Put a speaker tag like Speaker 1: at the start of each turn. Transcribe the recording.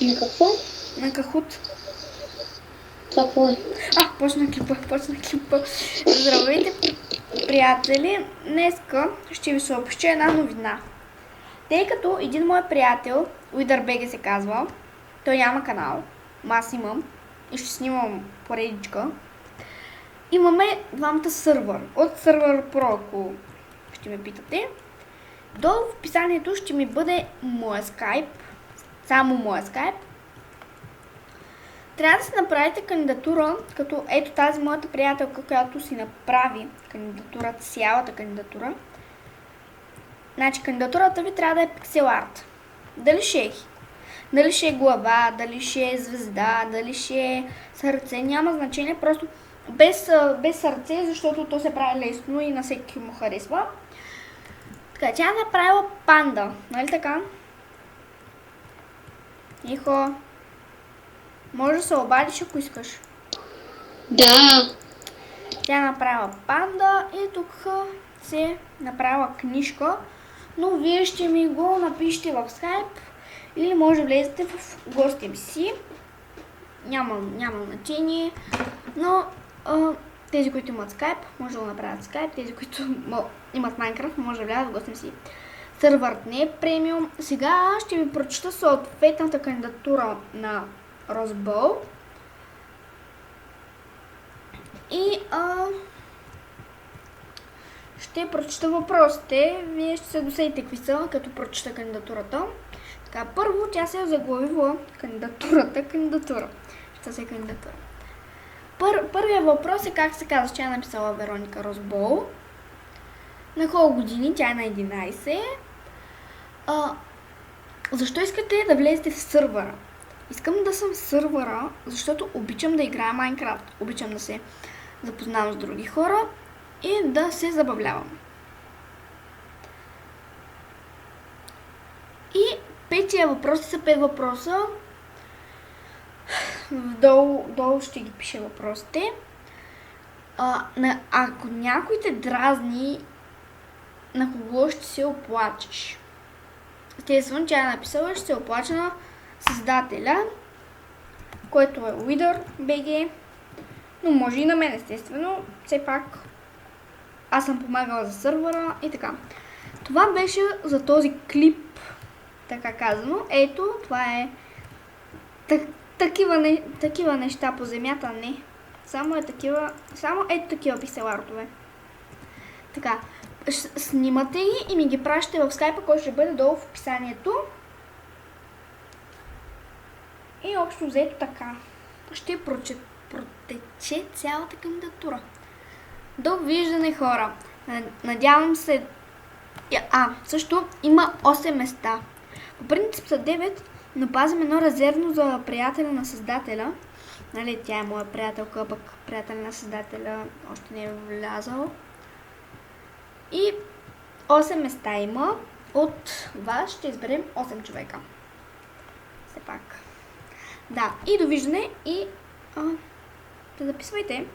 Speaker 1: На какво?
Speaker 2: На Кахут.
Speaker 1: Това какво е?
Speaker 2: Почна клипа. Здравейте, приятели! Днеска ще ви съобщя една новина. Тъй като един мой приятел, UiderBG се казва, той няма канал, аз имам и ще снимам поредичка. Имаме двамата сървър. От сървър Pro, ако ще ме питате. Долу в описанието ще ми бъде моя скайп, само моя скайп. Трябва да си направите кандидатура, като ето тази моята приятелка, която си направи кандидатурата, цялата кандидатура. Значи кандидатурата ви трябва да е пиксел арт. Дали ще е дали ще е глава, дали ще е звезда, дали ще е сърце, няма значение, просто без сърце, защото то се прави лесно и на всеки му харесва. Така, тя е направила панда, нали така? Ихо, може да се обадиш, ако искаш.
Speaker 1: Да.
Speaker 2: Тя е направила панда и тук се направила книжка, но вие ще ми го напишете в Skype или може да влезете в гостите си. Няма значение, но тези, които имат Skype, може да го направят Skype, тези, които имат Minecraft, може да влязат в гостите си. Сървърът не е премиум. Сега ще ви прочета съответната кандидатура на Розбол. И ще прочета въпросите. Вие ще се досетите какви са, като прочета кандидатурата. Така, първо тя се е заглавила кандидатура. Ще се кандидатура. Първият въпрос е как се казва, че е написала Вероника Розбол. На колко години? Тя е на 11. Защо искате да влезете в сървъра? Искам да съм в сървъра, защото обичам да играя Майнкрафт. Обичам да се запознавам с други хора и да се забавлявам. И петия въпрос са 5 въпроса. Долу ще ги пиша въпросите. Ако някой те дразни, на кого ще се оплачеш? Естествено, тя е написала, ще се оплача на създателя, който е UiderBG, но може и на мен, естествено. Все пак аз съм помагала за сървъра и така. Това беше за този клип, така казано. Ето, това е такива неща по земята, не. Само ето такива пиксел артове. Така, снимате ги и ми ги пращате в скайпа, който ще бъде долу в описанието. И общо взето така. Ще протече цялата кандидатура. Довиждане, хора. Надявам се... също има 8 места. По принцип са 9, но пазим едно резервно за приятеля на създателя. Нали, тя е моя приятелка, пък приятеля на създателя още не е влязал. И 8 места има. От вас ще изберем 8 човека. Все пак. Да, и довиждане и записвайте.